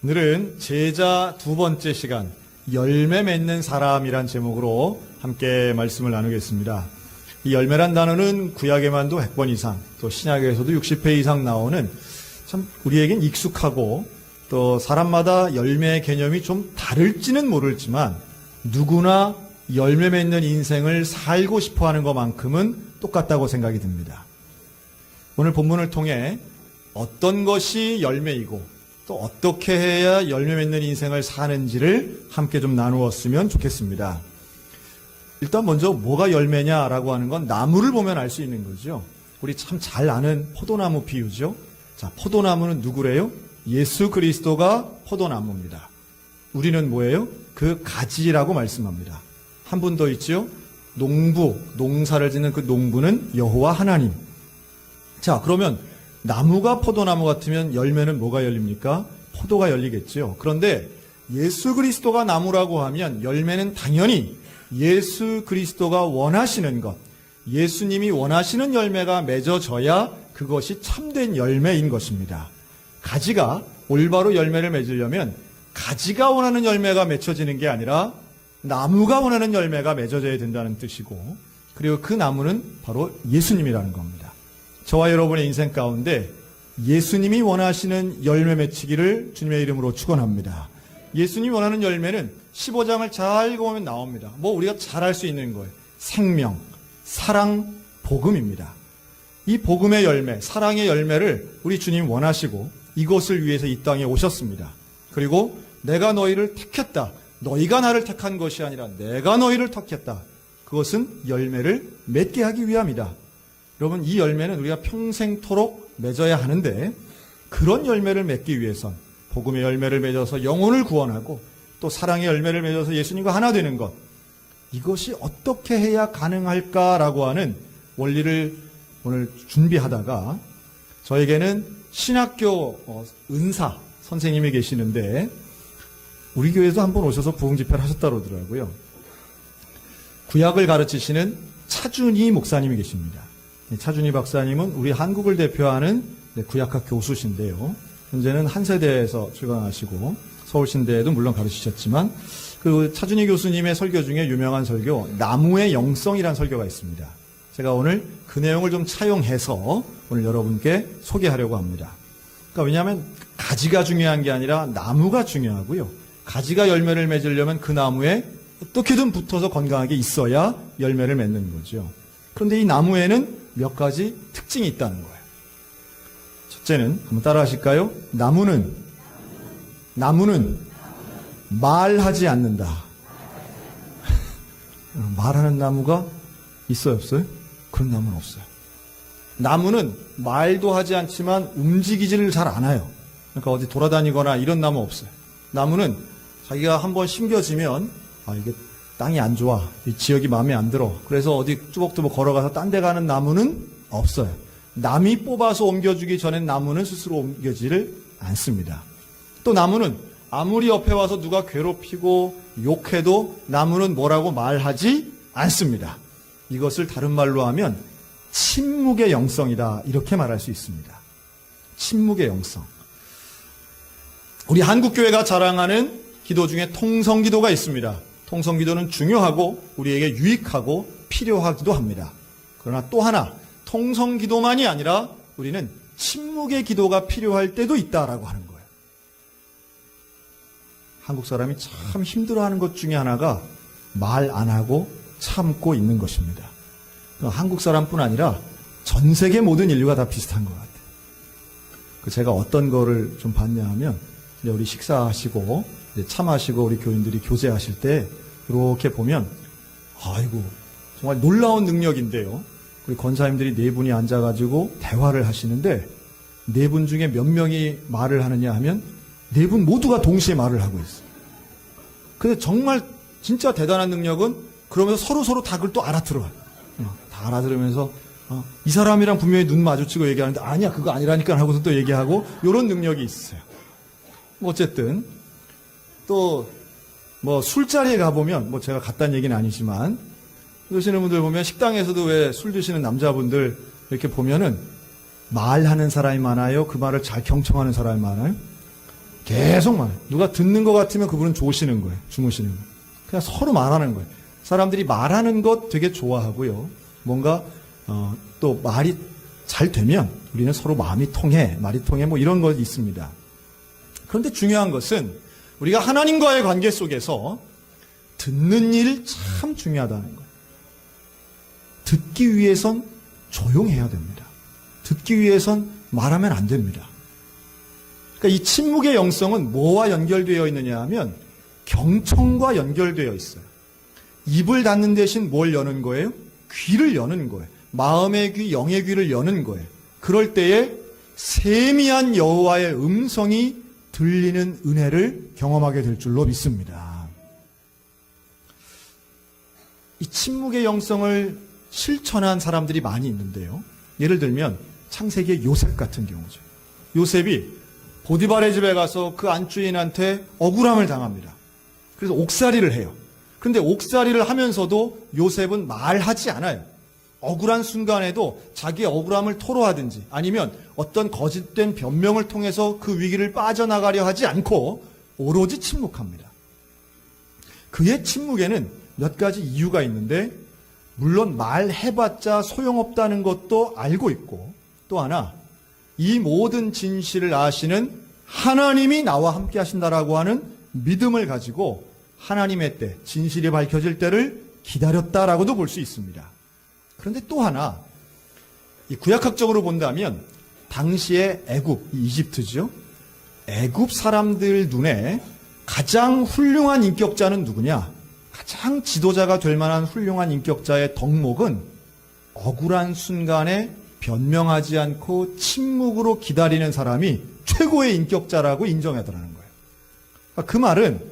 오늘은 제자 두 번째 시간, 열매 맺는 사람이란 제목으로 함께 말씀을 나누겠습니다. 이 열매란 단어는 구약에만도 100번 이상, 또 신약에서도 60회 이상 나오는 참 우리에겐 익숙하고 또 사람마다 열매의 개념이 좀 다를지는 모르지만 누구나 열매 맺는 인생을 살고 싶어 하는 것만큼은 똑같다고 생각이 듭니다. 오늘 본문을 통해 어떤 것이 열매이고 또 어떻게 해야 열매 맺는 인생을 사는지를 함께 좀 나누었으면 좋겠습니다. 일단 먼저 뭐가 열매냐라고 하는 건 나무를 보면 알 수 있는 거죠. 우리 참 잘 아는 포도나무 비유죠. 자, 포도나무는 누구래요? 예수 그리스도가 포도나무입니다. 우리는 뭐예요? 그 가지라고 말씀합니다. 한 분 더 있죠? 농부, 농사를 짓는 그 농부는 여호와 하나님. 자, 그러면 나무가 포도나무 같으면 열매는 뭐가 열립니까? 포도가 열리겠죠. 그런데 예수 그리스도가 나무라고 하면 열매는 당연히 예수 그리스도가 원하시는 것, 예수님이 원하시는 열매가 맺어져야 그것이 참된 열매인 것입니다. 가지가 올바로 열매를 맺으려면 가지가 원하는 열매가 맺혀지는 게 아니라 나무가 원하는 열매가 맺어져야 된다는 뜻이고, 그리고 그 나무는 바로 예수님이라는 겁니다. 저와 여러분의 인생 가운데 예수님이 원하시는 열매 맺히기를 주님의 이름으로 축원합니다. 예수님이 원하는 열매는 15장을 잘 읽어보면 나옵니다. 뭐 우리가 잘 알 수 있는 거예요. 생명, 사랑, 복음입니다. 이 복음의 열매, 사랑의 열매를 우리 주님 원하시고 이것을 위해서 이 땅에 오셨습니다. 그리고 내가 너희를 택했다. 너희가 나를 택한 것이 아니라 내가 너희를 택했다. 그것은 열매를 맺게 하기 위함이다. 여러분, 이 열매는 우리가 평생토록 맺어야 하는데 그런 열매를 맺기 위해선 복음의 열매를 맺어서 영혼을 구원하고 또 사랑의 열매를 맺어서 예수님과 하나 되는 것, 이것이 어떻게 해야 가능할까라고 하는 원리를 오늘 준비하다가 저에게는 신학교 은사 선생님이 계시는데 우리 교회에도 한번 오셔서 부흥 집회를 하셨다고 그러더라고요. 구약을 가르치시는 차준희 목사님이 계십니다. 차준희 박사님은 우리 한국을 대표하는 구약학 교수신데요. 현재는 한세대에서 출강하시고 서울신대에도 물론 가르치셨지만 그 차준희 교수님의 설교 중에 유명한 설교 나무의 영성이라는 설교가 있습니다. 제가 오늘 그 내용을 좀 차용해서 오늘 여러분께 소개하려고 합니다. 그러니까 왜냐하면 가지가 중요한 게 아니라 나무가 중요하고요. 가지가 열매를 맺으려면 그 나무에 어떻게든 붙어서 건강하게 있어야 열매를 맺는 거죠. 그런데 이 나무에는 몇 가지 특징이 있다는 거예요. 첫째는 한번 따라 하실까요? 나무는 말하지 않는다. 말하는 나무가 있어요, 없어요? 그런 나무는 없어요. 나무는 말도 하지 않지만 움직이지를 잘 않아요. 그러니까 어디 돌아다니거나 이런 나무 없어요. 나무는 자기가 한번 심겨지면 이게 땅이 안 좋아, 이 지역이 마음에 안 들어, 그래서 어디 뚜벅뚜벅 걸어가서 딴 데 가는 나무는 없어요. 남이 뽑아서 옮겨주기 전엔 나무는 스스로 옮겨지를 않습니다. 또 나무는 아무리 옆에 와서 누가 괴롭히고 욕해도 나무는 뭐라고 말하지 않습니다. 이것을 다른 말로 하면 침묵의 영성이다, 이렇게 말할 수 있습니다. 침묵의 영성. 우리 한국교회가 자랑하는 기도 중에 통성기도가 있습니다. 통성기도는 중요하고 우리에게 유익하고 필요하기도 합니다. 그러나 또 하나, 통성기도만이 아니라 우리는 침묵의 기도가 필요할 때도 있다라고 하는 거예요. 한국 사람이 참 힘들어하는 것 중에 하나가 말 안 하고 참고 있는 것입니다. 한국 사람뿐 아니라 전 세계 모든 인류가 다 비슷한 것 같아요. 제가 어떤 거를 좀 봤냐 하면 우리 식사하시고 참하시고 우리 교인들이 교제하실 때 이렇게 보면 아이고 정말 놀라운 능력인데요. 우리 권사님들이 네 분이 앉아가지고 대화를 하시는데 네 분 중에 몇 명이 말을 하느냐 하면 네 분 모두가 동시에 말을 하고 있어요. 근데 정말 진짜 대단한 능력은 그러면서 서로 다 그걸 또 알아들어요. 다 알아들으면서 이 사람이랑 분명히 눈 마주치고 얘기하는데 아니야 그거 아니라니까 하고서 또 얘기하고 이런 능력이 있어요. 어쨌든 또 뭐 술자리에 가보면 뭐 제가 갔다는 얘기는 아니지만 그러시는 분들 보면 식당에서도 왜 술 드시는 남자분들 이렇게 보면은 말하는 사람이 많아요? 그 말을 잘 경청하는 사람이 많아요? 계속 말해요. 누가 듣는 것 같으면 그분은 조시는 거예요. 주무시는 거예요. 그냥 서로 말하는 거예요. 사람들이 말하는 것 되게 좋아하고요. 뭔가 또 말이 잘 되면 우리는 서로 마음이 통해, 말이 통해 뭐 이런 것 있습니다. 그런데 중요한 것은 우리가 하나님과의 관계 속에서 듣는 일 참 중요하다는 거예요. 듣기 위해선 조용해야 됩니다. 듣기 위해선 말하면 안 됩니다. 그러니까 이 침묵의 영성은 뭐와 연결되어 있느냐 하면 경청과 연결되어 있어요. 입을 닫는 대신 뭘 여는 거예요? 귀를 여는 거예요. 마음의 귀, 영의 귀를 여는 거예요. 그럴 때에 세미한 여호와의 음성이 들리는 은혜를 경험하게 될 줄로 믿습니다. 이 침묵의 영성을 실천한 사람들이 많이 있는데요. 예를 들면 창세기의 요셉 같은 경우죠. 요셉이 보디발의 집에 가서 그 안주인한테 억울함을 당합니다. 그래서 옥살이를 해요. 그런데 옥살이를 하면서도 요셉은 말하지 않아요. 억울한 순간에도 자기의 억울함을 토로하든지 아니면 어떤 거짓된 변명을 통해서 그 위기를 빠져나가려 하지 않고 오로지 침묵합니다. 그의 침묵에는 몇 가지 이유가 있는데 물론 말해봤자 소용없다는 것도 알고 있고 또 하나 이 모든 진실을 아시는 하나님이 나와 함께 하신다라고 하는 믿음을 가지고 하나님의 때, 진실이 밝혀질 때를 기다렸다라고도 볼 수 있습니다. 그런데 또 하나, 이 구약학적으로 본다면 당시의 애굽, 이집트죠. 애굽 사람들 눈에 가장 훌륭한 인격자는 누구냐? 가장 지도자가 될 만한 훌륭한 인격자의 덕목은 억울한 순간에 변명하지 않고 침묵으로 기다리는 사람이 최고의 인격자라고 인정하더라는 거예요. 그러니까 그 말은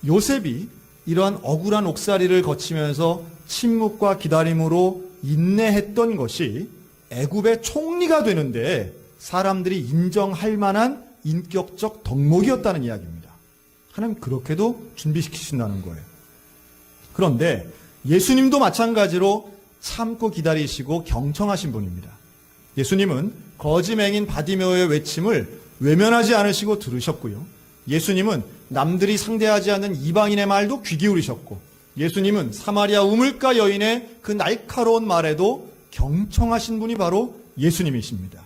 요셉이 이러한 억울한 옥살이를 거치면서 침묵과 기다림으로 인내했던 것이 애굽의 총리가 되는데 사람들이 인정할 만한 인격적 덕목이었다는 이야기입니다. 하나님 그렇게도 준비시키신다는 거예요. 그런데 예수님도 마찬가지로 참고 기다리시고 경청하신 분입니다. 예수님은 거지맹인 바디메오의 외침을 외면하지 않으시고 들으셨고요. 예수님은 남들이 상대하지 않는 이방인의 말도 귀 기울이셨고 예수님은 사마리아 우물가 여인의 그 날카로운 말에도 경청하신 분이 바로 예수님이십니다.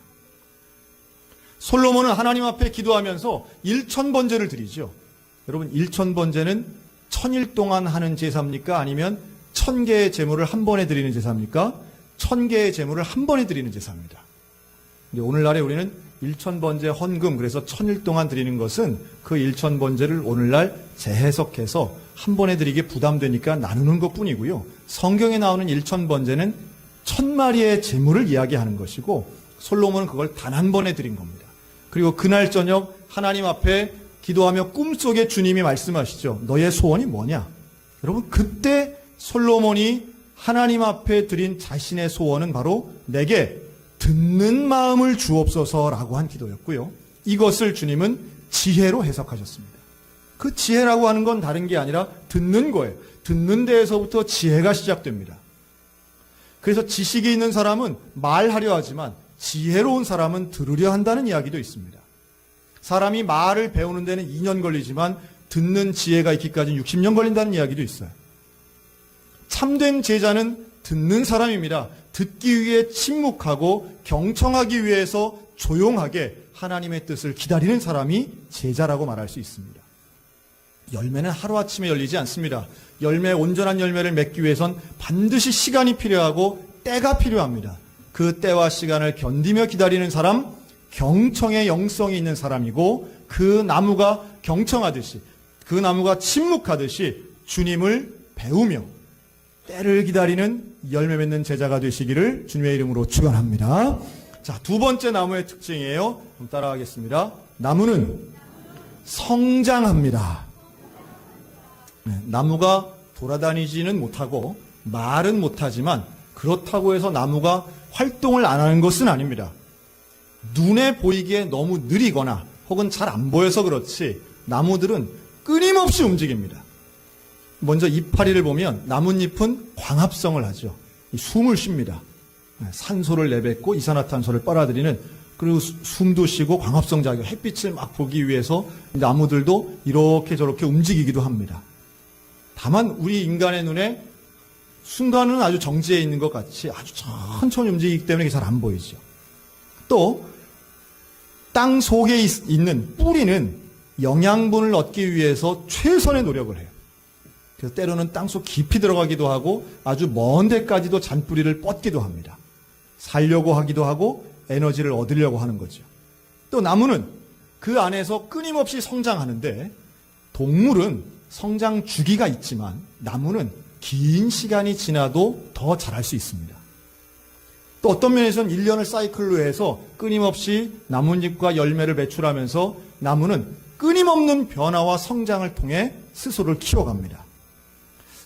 솔로몬은 하나님 앞에 기도하면서 1000번제를 드리죠. 여러분 1000번제는 1000일 동안 하는 제사입니까? 아니면 1000개의 제물을 한 번에 드리는 제사입니까? 1000개의 제물을 한 번에 드리는 제사입니다. 근데 오늘날에 우리는 1000번제 헌금, 그래서 1000일 동안 드리는 것은 그 1000번제를 오늘날 재해석해서 한 번에 드리기 부담되니까 나누는 것 뿐이고요. 성경에 나오는 1000번제는 1000마리의 제물을 이야기하는 것이고 솔로몬은 그걸 단 한 번에 드린 겁니다. 그리고 그날 저녁 하나님 앞에 기도하며 꿈속에 주님이 말씀하시죠. 너의 소원이 뭐냐? 여러분 그때 솔로몬이 하나님 앞에 드린 자신의 소원은 바로 내게 듣는 마음을 주옵소서라고 한 기도였고요. 이것을 주님은 지혜로 해석하셨습니다. 그 지혜라고 하는 건 다른 게 아니라 듣는 거예요. 듣는 데에서부터 지혜가 시작됩니다. 그래서 지식이 있는 사람은 말하려 하지만 지혜로운 사람은 들으려 한다는 이야기도 있습니다. 사람이 말을 배우는 데는 2년 걸리지만 듣는 지혜가 있기까지는 60년 걸린다는 이야기도 있어요. 참된 제자는 듣는 사람입니다. 듣기 위해 침묵하고 경청하기 위해서 조용하게 하나님의 뜻을 기다리는 사람이 제자라고 말할 수 있습니다. 열매는 하루아침에 열리지 않습니다. 온전한 열매를 맺기 위해선 반드시 시간이 필요하고 때가 필요합니다. 그 때와 시간을 견디며 기다리는 사람, 경청의 영성이 있는 사람이고 그 나무가 경청하듯이 그 나무가 침묵하듯이 주님을 배우며 때를 기다리는 열매 맺는 제자가 되시기를 주님의 이름으로 축원합니다. 자, 두 번째 나무의 특징이에요. 좀 따라하겠습니다. 나무는 성장합니다. 네, 나무가 돌아다니지는 못하고 말은 못하지만 그렇다고 해서 나무가 활동을 안 하는 것은 아닙니다. 눈에 보이기에 너무 느리거나 혹은 잘 안 보여서 그렇지 나무들은 끊임없이 움직입니다. 먼저 이파리를 보면 나뭇잎은 광합성을 하죠. 숨을 쉽니다. 산소를 내뱉고 이산화탄소를 빨아들이는, 그리고 숨도 쉬고 광합성 작용, 햇빛을 막 보기 위해서 나무들도 이렇게 저렇게 움직이기도 합니다. 다만 우리 인간의 눈에 순간은 아주 정지해 있는 것 같이 아주 천천히 움직이기 때문에 잘 안 보이죠. 또 땅 속에 있는 뿌리는 영양분을 얻기 위해서 최선의 노력을 해요. 그래서 때로는 땅속 깊이 들어가기도 하고 아주 먼 데까지도 잔뿌리를 뻗기도 합니다. 살려고 하기도 하고 에너지를 얻으려고 하는 거죠. 또 나무는 그 안에서 끊임없이 성장하는데, 동물은 성장 주기가 있지만 나무는 긴 시간이 지나도 더 자랄 수 있습니다. 또 어떤 면에서는 1년을 사이클로 해서 끊임없이 나뭇잎과 열매를 배출하면서 나무는 끊임없는 변화와 성장을 통해 스스로를 키워갑니다.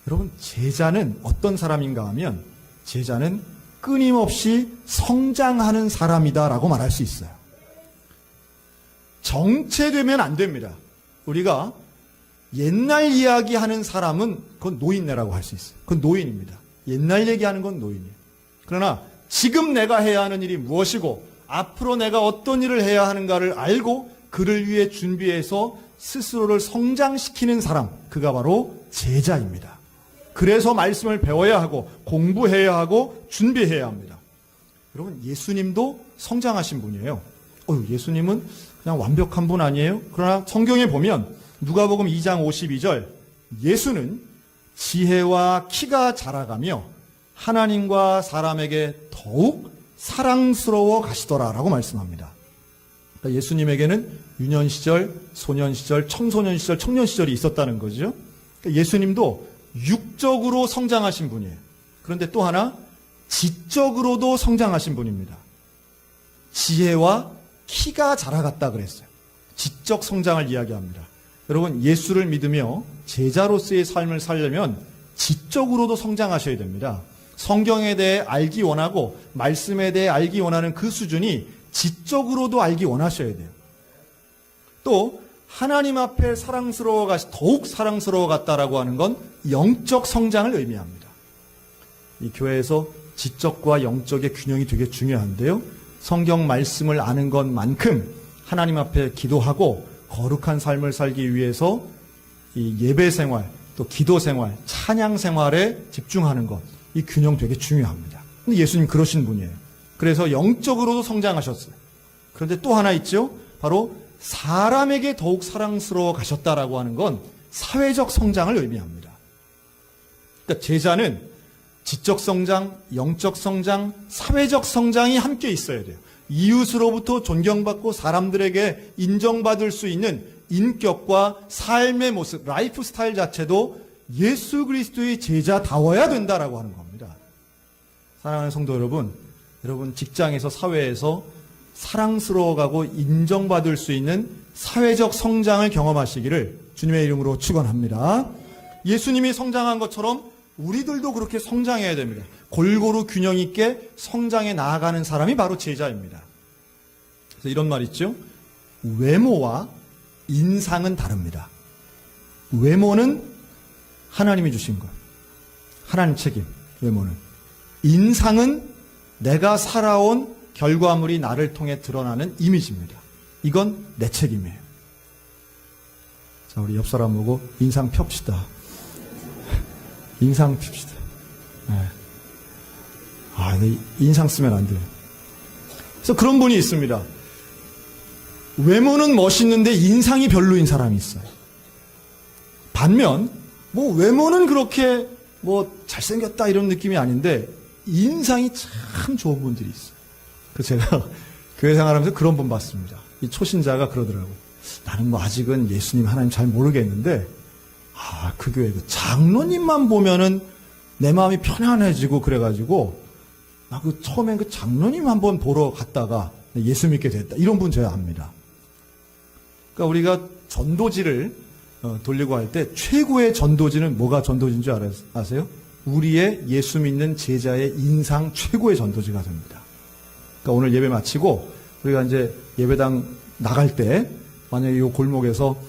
여러분, 제자는 어떤 사람인가 하면 제자는 끊임없이 성장하는 사람이다라고 말할 수 있어요. 정체되면 안 됩니다. 우리가 옛날 이야기하는 사람은 그건 노인네라고 할 수 있어요. 그건 노인입니다. 옛날 얘기하는 건 노인이에요. 그러나 지금 내가 해야 하는 일이 무엇이고 앞으로 내가 어떤 일을 해야 하는가를 알고 그를 위해 준비해서 스스로를 성장시키는 사람, 그가 바로 제자입니다. 그래서 말씀을 배워야 하고 공부해야 하고 준비해야 합니다. 여러분, 예수님도 성장하신 분이에요. 예수님은 그냥 완벽한 분 아니에요? 그러나 성경에 보면 누가복음 2장 52절, 예수는 지혜와 키가 자라가며 하나님과 사람에게 더욱 사랑스러워 가시더라라고 말씀합니다. 그러니까 예수님에게는 유년 시절, 소년 시절, 청소년 시절, 청년 시절이 있었다는 거죠. 그러니까 예수님도 육적으로 성장하신 분이에요. 그런데 또 하나 지적으로도 성장하신 분입니다. 지혜와 키가 자라갔다 그랬어요. 지적 성장을 이야기합니다. 여러분, 예수를 믿으며 제자로서의 삶을 살려면 지적으로도 성장하셔야 됩니다. 성경에 대해 알기 원하고 말씀에 대해 알기 원하는 그 수준이 지적으로도 알기 원하셔야 돼요. 또 하나님 앞에 더욱 사랑스러워 갔다라고 하는 건 영적 성장을 의미합니다. 이 교회에서 지적과 영적의 균형이 되게 중요한데요. 성경 말씀을 아는 것만큼 하나님 앞에 기도하고 거룩한 삶을 살기 위해서 이 예배 생활, 또 기도 생활, 찬양 생활에 집중하는 것, 이 균형 되게 중요합니다. 근데 예수님 그러신 분이에요. 그래서 영적으로도 성장하셨어요. 그런데 또 하나 있죠. 바로 사람에게 더욱 사랑스러워 가셨다라고 하는 건 사회적 성장을 의미합니다. 그러니까 제자는 지적 성장, 영적 성장, 사회적 성장이 함께 있어야 돼요. 이웃으로부터 존경받고 사람들에게 인정받을 수 있는 인격과 삶의 모습, 라이프 스타일 자체도 예수 그리스도의 제자다워야 된다라고 하는 겁니다. 사랑하는 성도 여러분, 여러분 직장에서 사회에서 사랑스러워가고 인정받을 수 있는 사회적 성장을 경험하시기를 주님의 이름으로 축원합니다. 예수님이 성장한 것처럼 우리들도 그렇게 성장해야 됩니다. 골고루 균형 있게 성장해 나아가는 사람이 바로 제자입니다. 그래서 이런 말 있죠. 외모와 인상은 다릅니다. 외모는 하나님이 주신 것, 하나님 책임, 외모는. 인상은 내가 살아온 결과물이 나를 통해 드러나는 이미지입니다. 이건 내 책임이에요. 자, 우리 옆 사람 보고 인상 펴시다. 인상 핍시다. 네. 인상 쓰면 안 돼요. 그래서 그런 분이 있습니다. 외모는 멋있는데 인상이 별로인 사람이 있어요. 반면 외모는 그렇게 잘생겼다 이런 느낌이 아닌데 인상이 참 좋은 분들이 있어요. 그래서 제가 교회 생활하면서 그런 분 봤습니다. 이 초신자가 그러더라고. 나는 아직은 예수님 하나님 잘 모르겠는데 그 교회 장로님만 보면은 내 마음이 편안해지고 그래가지고 처음엔 그 장로님 한번 보러 갔다가 예수 믿게 됐다. 이런 분 저야 압니다. 그러니까 우리가 전도지를 돌리고 할 때 최고의 전도지는 뭐가 전도지인 줄 아세요? 우리의 예수 믿는 제자의 인상 최고의 전도지가 됩니다. 그러니까 오늘 예배 마치고 우리가 이제 예배당 나갈 때 만약에 이 골목에서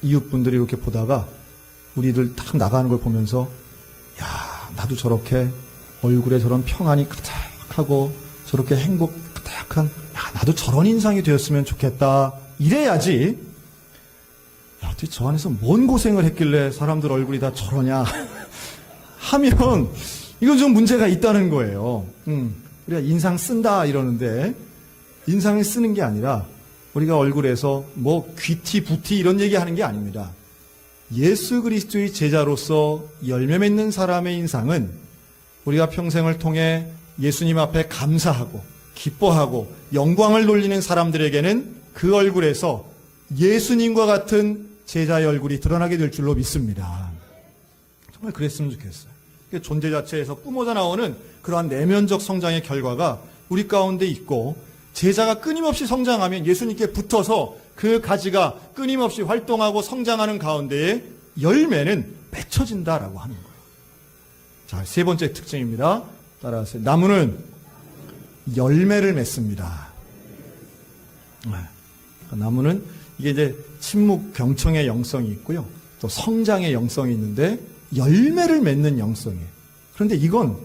이웃분들이 이렇게 보다가 우리들 딱 나가는 걸 보면서 야, 나도 저렇게 얼굴에 저런 평안이 가득하고 저렇게 행복 가득한, 나도 저런 인상이 되었으면 좋겠다. 이래야지, 도대체 저 안에서 뭔 고생을 했길래 사람들 얼굴이 다 저러냐 하면 이건 좀 문제가 있다는 거예요. 우리가 인상 쓴다 이러는데, 인상을 쓰는 게 아니라 우리가 얼굴에서 뭐 귀티 부티 이런 얘기하는 게 아닙니다. 예수 그리스도의 제자로서 열매 맺는 사람의 인상은 우리가 평생을 통해 예수님 앞에 감사하고 기뻐하고 영광을 돌리는 사람들에게는 그 얼굴에서 예수님과 같은 제자의 얼굴이 드러나게 될 줄로 믿습니다. 정말 그랬으면 좋겠어요. 존재 자체에서 뿜어져 나오는 그러한 내면적 성장의 결과가 우리 가운데 있고, 제자가 끊임없이 성장하면 예수님께 붙어서 그 가지가 끊임없이 활동하고 성장하는 가운데에 열매는 맺혀진다라고 하는 거예요. 자, 세 번째 특징입니다. 따라하세요. 나무는 열매를 맺습니다. 나무는 이게 이제 침묵 경청의 영성이 있고요, 또 성장의 영성이 있는데 열매를 맺는 영성이에요. 그런데 이건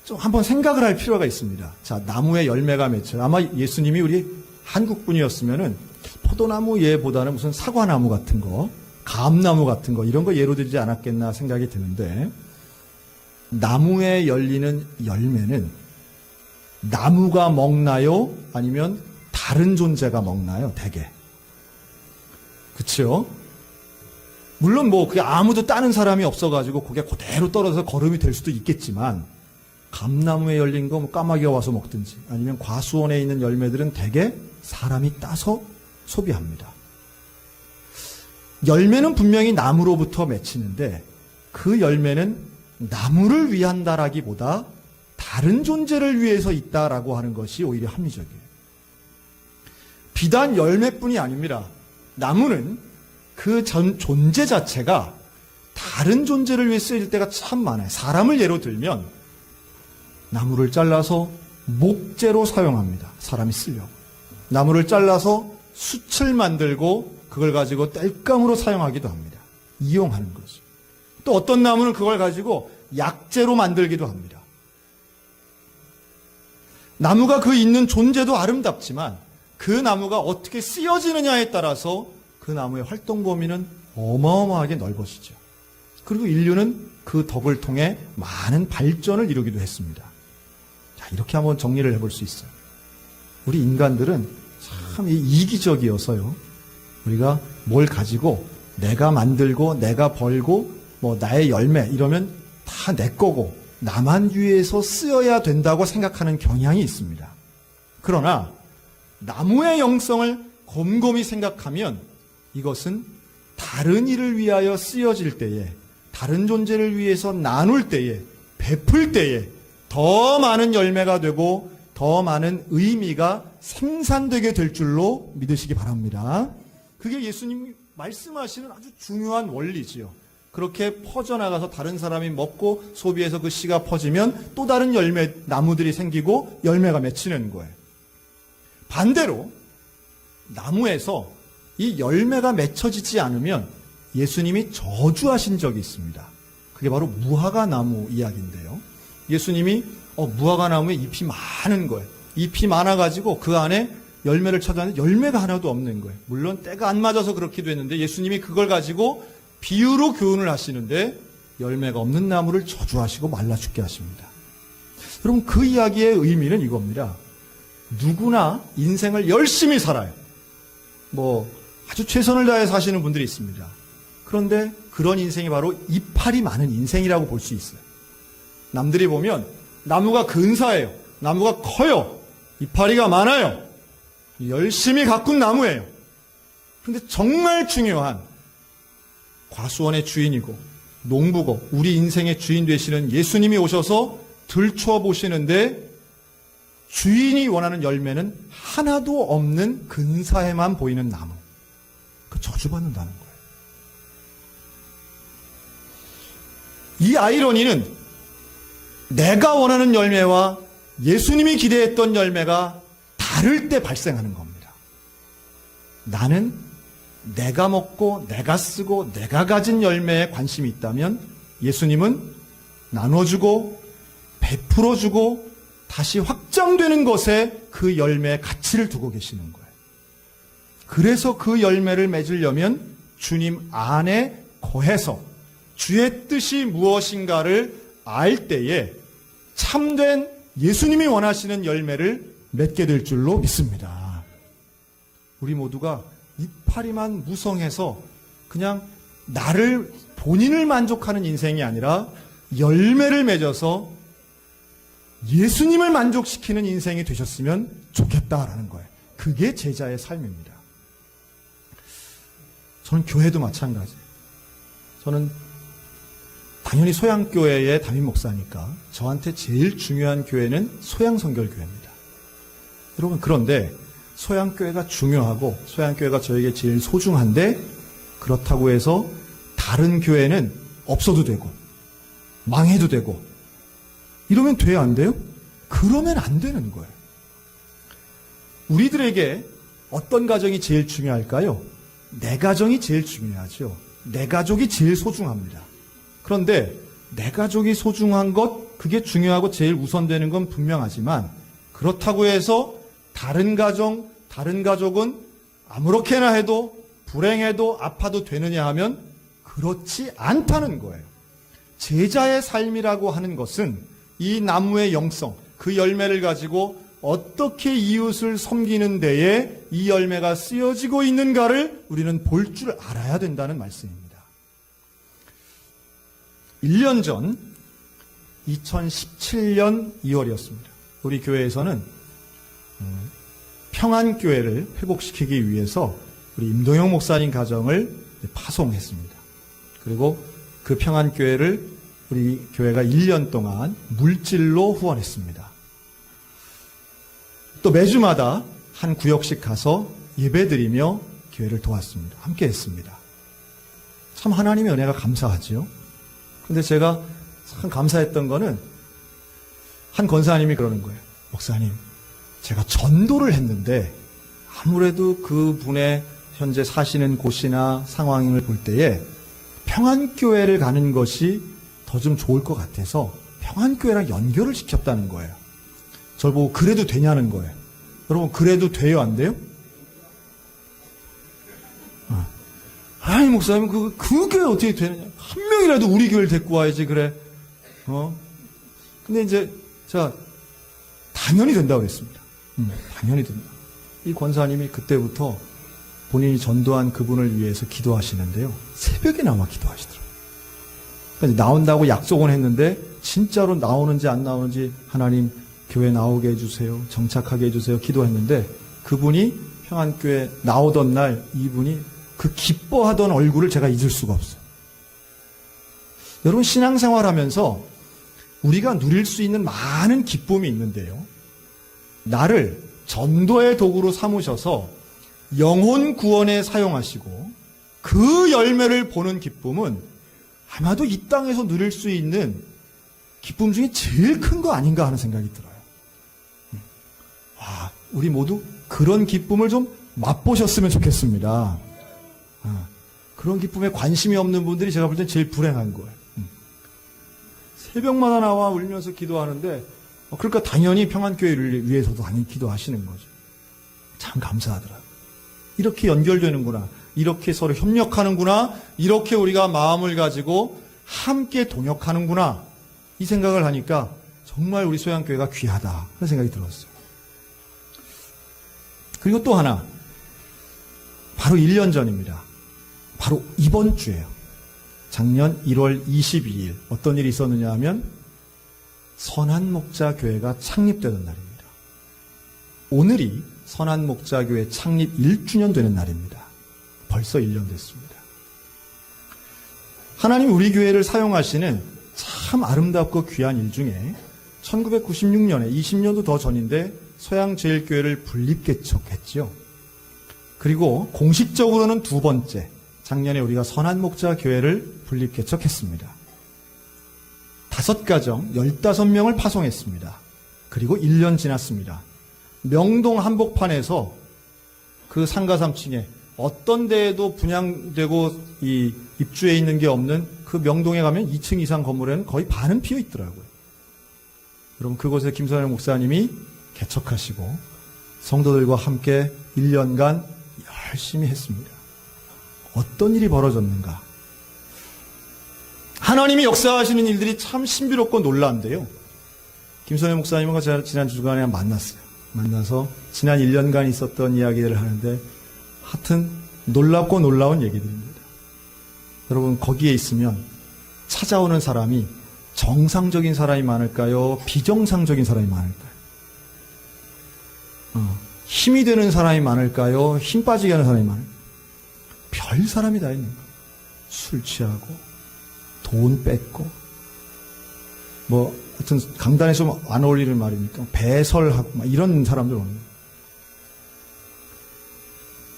좀 한번 생각을 할 필요가 있습니다. 자, 나무에 열매가 맺혀요. 아마 예수님이 우리 한국 분이었으면은 포도나무 예보다는 무슨 사과나무 같은 거, 감나무 같은 거, 이런 거 예로 들지 않았겠나 생각이 드는데, 나무에 열리는 열매는 나무가 먹나요? 아니면 다른 존재가 먹나요? 대개. 그쵸? 물론 뭐 그게 아무도 따는 사람이 없어가지고 그게 그대로 떨어져서 거름이 될 수도 있겠지만, 감나무에 열린 거 까마귀가 와서 먹든지, 아니면 과수원에 있는 열매들은 대개 사람이 따서 소비합니다. 열매는 분명히 나무로부터 맺히는데 그 열매는 나무를 위한다라기보다 다른 존재를 위해서 있다라고 하는 것이 오히려 합리적이에요. 비단 열매뿐이 아닙니다. 나무는 그 존재 자체가 다른 존재를 위해 쓰일 때가 참 많아요. 사람을 예로 들면 나무를 잘라서 목재로 사용합니다. 사람이 쓰려고. 나무를 잘라서 숯을 만들고 그걸 가지고 땔감으로 사용하기도 합니다. 이용하는 거죠. 또 어떤 나무는 그걸 가지고 약재로 만들기도 합니다. 나무가 그 있는 존재도 아름답지만 그 나무가 어떻게 쓰여지느냐에 따라서 그 나무의 활동 범위는 어마어마하게 넓어지죠. 그리고 인류는 그 덕을 통해 많은 발전을 이루기도 했습니다. 자, 이렇게 한번 정리를 해볼 수 있어요. 우리 인간들은 참 이기적이어서요. 우리가 뭘 가지고 내가 만들고 내가 벌고 뭐 나의 열매 이러면 다 내 거고 나만 위해서 쓰여야 된다고 생각하는 경향이 있습니다. 그러나 나무의 영성을 곰곰이 생각하면 이것은 다른 일을 위하여 쓰여질 때에, 다른 존재를 위해서 나눌 때에, 베풀 때에 더 많은 열매가 되고 더 많은 의미가 생산되게 될 줄로 믿으시기 바랍니다. 그게 예수님이 말씀하시는 아주 중요한 원리지요. 그렇게 퍼져나가서 다른 사람이 먹고 소비해서 그 씨가 퍼지면 또 다른 열매, 나무들이 생기고 열매가 맺히는 거예요. 반대로 나무에서 이 열매가 맺혀지지 않으면 예수님이 저주하신 적이 있습니다. 그게 바로 무화과 나무 이야기인데요. 예수님이 무화과 나무에 잎이 많은 거예요. 잎이 많아가지고 그 안에 열매를 찾았는데 열매가 하나도 없는 거예요. 물론 때가 안 맞아서 그렇기도 했는데 예수님이 그걸 가지고 비유로 교훈을 하시는데 열매가 없는 나무를 저주하시고 말라 죽게 하십니다. 여러분, 그 이야기의 의미는 이겁니다. 누구나 인생을 열심히 살아요. 뭐 아주 최선을 다해 사시는 분들이 있습니다. 그런데 그런 인생이 바로 이파리 많은 인생이라고 볼 수 있어요. 남들이 보면 나무가 근사해요. 나무가 커요. 이파리가 많아요. 열심히 가꾼 나무예요. 그런데 정말 중요한 과수원의 주인이고 농부고 우리 인생의 주인 되시는 예수님이 오셔서 들춰보시는데 주인이 원하는 열매는 하나도 없는 근사에만 보이는 나무. 그 저주받는다는 거예요. 이 아이러니는 내가 원하는 열매와 예수님이 기대했던 열매가 다를 때 발생하는 겁니다. 나는 내가 먹고 내가 쓰고 내가 가진 열매에 관심이 있다면 예수님은 나눠주고 베풀어주고 다시 확장되는 것에 그 열매의 가치를 두고 계시는 거예요. 그래서 그 열매를 맺으려면 주님 안에 거해서 주의 뜻이 무엇인가를 알 때에 참된 예수님이 원하시는 열매를 맺게 될 줄로 믿습니다. 우리 모두가 이파리만 무성해서 그냥 본인을 만족하는 인생이 아니라 열매를 맺어서 예수님을 만족시키는 인생이 되셨으면 좋겠다라는 거예요. 그게 제자의 삶입니다. 저는 교회도 마찬가지예요. 저는 당연히 소양교회의 담임 목사니까 저한테 제일 중요한 교회는 소양선결교회입니다. 여러분, 그런데 소양교회가 중요하고 소양교회가 저에게 제일 소중한데 그렇다고 해서 다른 교회는 없어도 되고 망해도 되고 이러면 돼야 안 돼요? 그러면 안 되는 거예요. 우리들에게 어떤 가정이 제일 중요할까요? 내 가정이 제일 중요하죠. 내 가족이 제일 소중합니다. 그런데 내 가족이 소중한 것, 그게 중요하고 제일 우선되는 건 분명하지만 그렇다고 해서 다른 가족은 아무렇게나 해도 불행해도 아파도 되느냐 하면 그렇지 않다는 거예요. 제자의 삶이라고 하는 것은 이 나무의 영성, 그 열매를 가지고 어떻게 이웃을 섬기는 데에 이 열매가 쓰여지고 있는가를 우리는 볼 줄 알아야 된다는 말씀입니다. 1년 전 2017년 2월이었습니다. 우리 교회에서는 평안교회를 회복시키기 위해서 우리 임동영 목사님 가정을 파송했습니다. 그리고 그 평안교회를 우리 교회가 1년 동안 물질로 후원했습니다. 또 매주마다 한 구역씩 가서 예배드리며 교회를 도왔습니다. 함께 했습니다. 참 하나님의 은혜가 감사하지요. 그런데 제가 참 감사했던 거는 한 권사님이 그러는 거예요. 목사님, 제가 전도를 했는데 아무래도 그분의 현재 사시는 곳이나 상황을 볼 때에 평안교회를 가는 것이 더 좀 좋을 것 같아서 평안교회랑 연결을 시켰다는 거예요. 저를 보고 그래도 되냐는 거예요. 여러분, 그래도 돼요, 안 돼요? 아니, 목사님, 그게 어떻게 되느냐. 한 명이라도 우리 교회를 데리고 와야지, 그래. 근데 이제, 제가, 당연히 된다고 그랬습니다. 당연히 된다. 이 권사님이 그때부터 본인이 전도한 그분을 위해서 기도하시는데요. 새벽에 나와 기도하시더라고요. 그러니까 나온다고 약속은 했는데, 진짜로 나오는지 안 나오는지, 하나님, 교회 나오게 해주세요. 정착하게 해주세요. 기도했는데, 그분이 평안교회 나오던 날, 이분이 그 기뻐하던 얼굴을 제가 잊을 수가 없어요. 여러분, 신앙생활 하면서 우리가 누릴 수 있는 많은 기쁨이 있는데요. 나를 전도의 도구로 삼으셔서 영혼 구원에 사용하시고 그 열매를 보는 기쁨은 아마도 이 땅에서 누릴 수 있는 기쁨 중에 제일 큰 거 아닌가 하는 생각이 들어요. 와, 우리 모두 그런 기쁨을 좀 맛보셨으면 좋겠습니다. 그런 기쁨에 관심이 없는 분들이 제가 볼 땐 제일 불행한 거예요. 새벽마다 나와 울면서 기도하는데, 그러니까 당연히 평안교회를 위해서도 당연히 기도하시는 거죠. 참 감사하더라고요. 이렇게 연결되는구나. 이렇게 서로 협력하는구나. 이렇게 우리가 마음을 가지고 함께 동역하는구나. 이 생각을 하니까 정말 우리 소양교회가 귀하다 하는 생각이 들었어요. 그리고 또 하나, 바로 1년 전입니다. 바로 이번 주예요. 작년 1월 22일 어떤 일이 있었느냐 하면 선한목자교회가 창립되던 날입니다. 오늘이 선한목자교회 창립 1주년 되는 날입니다. 벌써 1년 됐습니다. 하나님이 우리 교회를 사용하시는 참 아름답고 귀한 일 중에 1996년에 20년도 더 전인데 서양제일교회를 분립개척했죠. 그리고 공식적으로는 두 번째, 작년에 우리가 선한목자교회를 분립개척했습니다. 5가정 15명을 파송했습니다. 그리고 1년 지났습니다. 명동 한복판에서 그 상가 3층에 어떤 데에도 분양되고 이 입주해 있는 게 없는 그 명동에 가면 2층 이상 건물에는 거의 반은 비어 있더라고요. 여러분, 그곳에 김선영 목사님이 개척하시고 성도들과 함께 1년간 열심히 했습니다. 어떤 일이 벌어졌는가? 하나님이 역사하시는 일들이 참 신비롭고 놀라운데요. 김선영 목사님과 제가 지난 주간에 만났어요. 만나서 지난 1년간 있었던 이야기들을 하는데 하여튼 놀랍고 놀라운 얘기들입니다. 여러분, 거기에 있으면 찾아오는 사람이 정상적인 사람이 많을까요? 비정상적인 사람이 많을까요? 힘이 되는 사람이 많을까요? 힘 빠지게 하는 사람이 많을까요? 별 사람이 다 있는 거예요. 술 취하고 돈 뺏고 하여튼 강단에 좀 안 어울리는 말이니까 배설하고 막 이런 사람들 오는 거예요.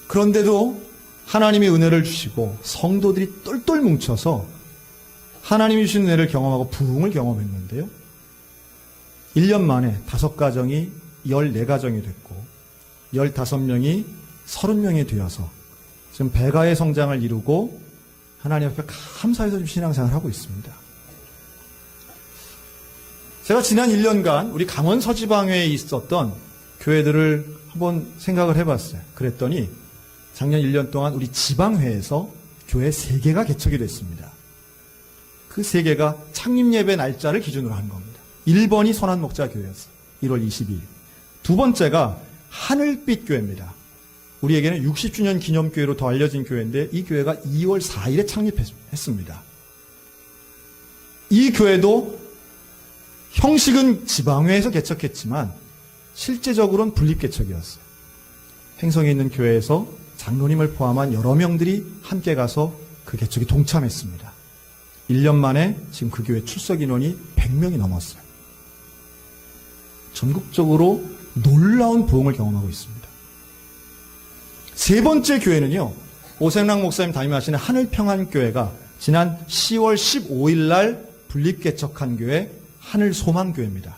그런데도 하나님이 은혜를 주시고 성도들이 똘똘 뭉쳐서 하나님이 주신 은혜를 경험하고 부흥을 경험했는데요. 1년 만에 5가정이 14가정이 됐고 15명이 30명이 되어서 지금 배가의 성장을 이루고 하나님 앞에 감사해서 좀 신앙생활을 하고 있습니다. 제가 지난 1년간 우리 강원 서지방회에 있었던 교회들을 한번 생각을 해봤어요. 그랬더니 작년 1년 동안 우리 지방회에서 교회 3개가 개척이 됐습니다. 그 3개가 창립예배 날짜를 기준으로 한 겁니다. 1번이 선한목자교회였어요. 1월 22일. 두 번째가 하늘빛 교회입니다. 우리에게는 60주년 기념교회로 더 알려진 교회인데 이 교회가 2월 4일에 창립했습니다. 이 교회도 형식은 지방회에서 개척했지만 실제적으로는 분립개척이었어요. 횡성에 있는 교회에서 장로님을 포함한 여러 명들이 함께 가서 그 개척에 동참했습니다. 1년 만에 지금 그 교회 출석 인원이 100명이 넘었어요. 전국적으로 놀라운 부흥을 경험하고 있습니다. 세 번째 교회는요, 오생락 목사님 담임하시는 하늘평안교회가 지난 10월 15일 날 분립개척한 교회 하늘소망교회입니다.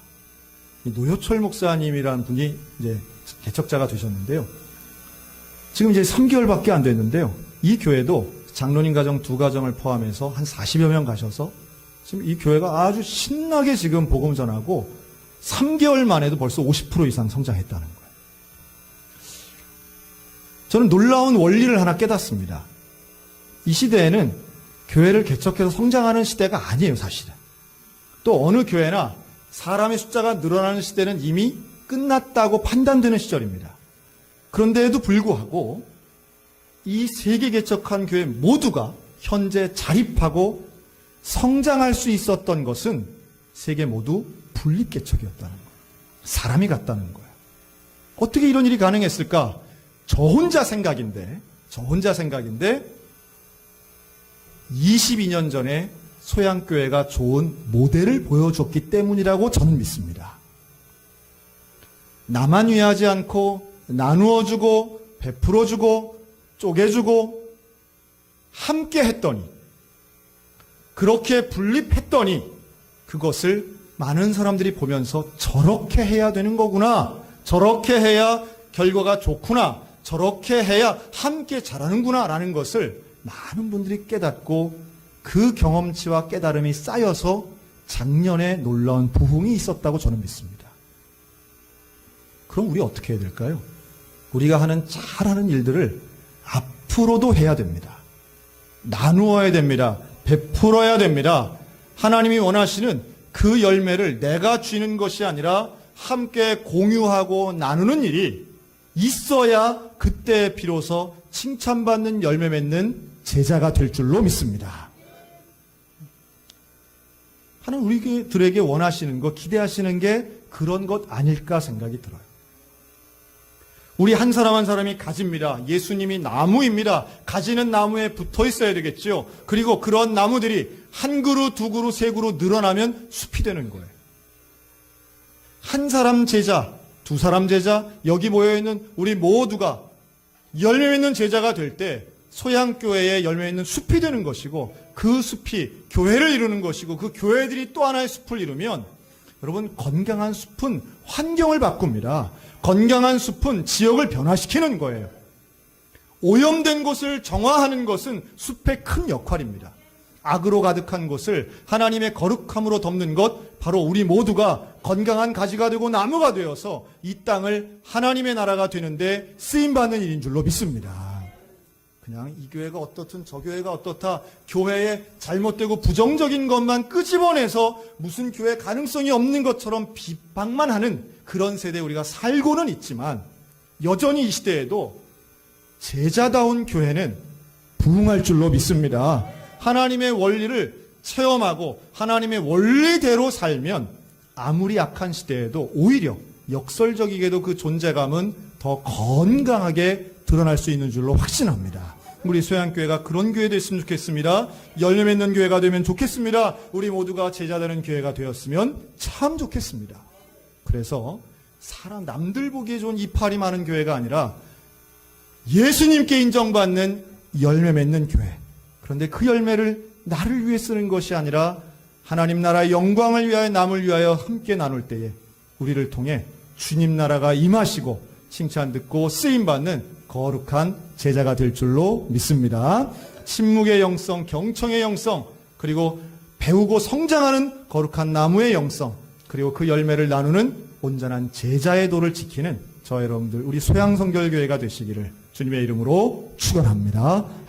노효철 목사님이라는 분이 이제 개척자가 되셨는데요. 지금 이제 3개월밖에 안 됐는데요. 이 교회도 장로님 가정 2가정을 포함해서 한 40여 명 가셔서 지금 이 교회가 아주 신나게 지금 복음 전하고 3개월 만에도 벌써 50% 이상 성장했다는 거예요. 저는 놀라운 원리를 하나 깨닫습니다. 이 시대에는 교회를 개척해서 성장하는 시대가 아니에요, 사실은. 또 어느 교회나 사람의 숫자가 늘어나는 시대는 이미 끝났다고 판단되는 시절입니다. 그런데에도 불구하고 이 3개 개척한 교회 모두가 현재 자립하고 성장할 수 있었던 것은 3개 모두 분립개척이었다는 거예요. 사람이 같다는 거예요. 어떻게 이런 일이 가능했을까? 저 혼자 생각인데 22년 전에 소양교회가 좋은 모델을 보여줬기 때문이라고 저는 믿습니다. 나만 위하지 않고 나누어주고 베풀어주고 쪼개주고 함께 했더니, 그렇게 분립했더니 그것을 많은 사람들이 보면서 저렇게 해야 되는 거구나, 저렇게 해야 결과가 좋구나, 저렇게 해야 함께 자라는구나 라는 것을 많은 분들이 깨닫고 그 경험치와 깨달음이 쌓여서 작년에 놀라운 부흥이 있었다고 저는 믿습니다. 그럼 우리 어떻게 해야 될까요? 우리가 잘하는 일들을 앞으로도 해야 됩니다. 나누어야 됩니다. 베풀어야 됩니다. 하나님이 원하시는 그 열매를 내가 쥐는 것이 아니라 함께 공유하고 나누는 일이 있어야 그때 비로소 칭찬받는 열매 맺는 제자가 될 줄로 믿습니다. 하나님 우리들에게 원하시는 것, 기대하시는 게 그런 것 아닐까 생각이 들어요. 우리 한 사람 한 사람이 가지입니다. 예수님이 나무입니다. 가지는 나무에 붙어 있어야 되겠죠. 그리고 그런 나무들이 한 그루, 두 그루, 세 그루 늘어나면 숲이 되는 거예요. 한 사람 제자, 두 사람 제자, 여기 모여있는 우리 모두가 열매 맺는 제자가 될 때 소양교회에 열매 있는 숲이 되는 것이고, 그 숲이 교회를 이루는 것이고, 그 교회들이 또 하나의 숲을 이루면, 여러분, 건강한 숲은 환경을 바꿉니다. 건강한 숲은 지역을 변화시키는 거예요. 오염된 곳을 정화하는 것은 숲의 큰 역할입니다. 악으로 가득한 곳을 하나님의 거룩함으로 덮는 것, 바로 우리 모두가 건강한 가지가 되고 나무가 되어서 이 땅을 하나님의 나라가 되는데 쓰임받는 일인 줄로 믿습니다. 그냥 이 교회가 어떻든 저 교회가 어떻다, 교회에 잘못되고 부정적인 것만 끄집어내서 무슨 교회 가능성이 없는 것처럼 비방만 하는 그런 세대에 우리가 살고는 있지만, 여전히 이 시대에도 제자다운 교회는 부흥할 줄로 믿습니다. 하나님의 원리를 체험하고 하나님의 원리대로 살면 아무리 약한 시대에도 오히려 역설적이게도 그 존재감은 더 건강하게 드러날 수 있는 줄로 확신합니다. 우리 소양교회가 그런 교회 됐으면 좋겠습니다. 열매 맺는 교회가 되면 좋겠습니다. 우리 모두가 제자되는 교회가 되었으면 참 좋겠습니다. 그래서 사람 남들 보기에 좋은 이파리 많은 교회가 아니라 예수님께 인정받는 열매 맺는 교회. 그런데 그 열매를 나를 위해 쓰는 것이 아니라 하나님 나라의 영광을 위하여 남을 위하여 함께 나눌 때에 우리를 통해 주님 나라가 임하시고 칭찬 듣고 쓰임받는 거룩한 제자가 될 줄로 믿습니다. 침묵의 영성, 경청의 영성, 그리고 배우고 성장하는 거룩한 나무의 영성, 그리고 그 열매를 나누는 온전한 제자의 도를 지키는 저 여러분들 우리 소양성결교회가 되시기를 주님의 이름으로 축원합니다.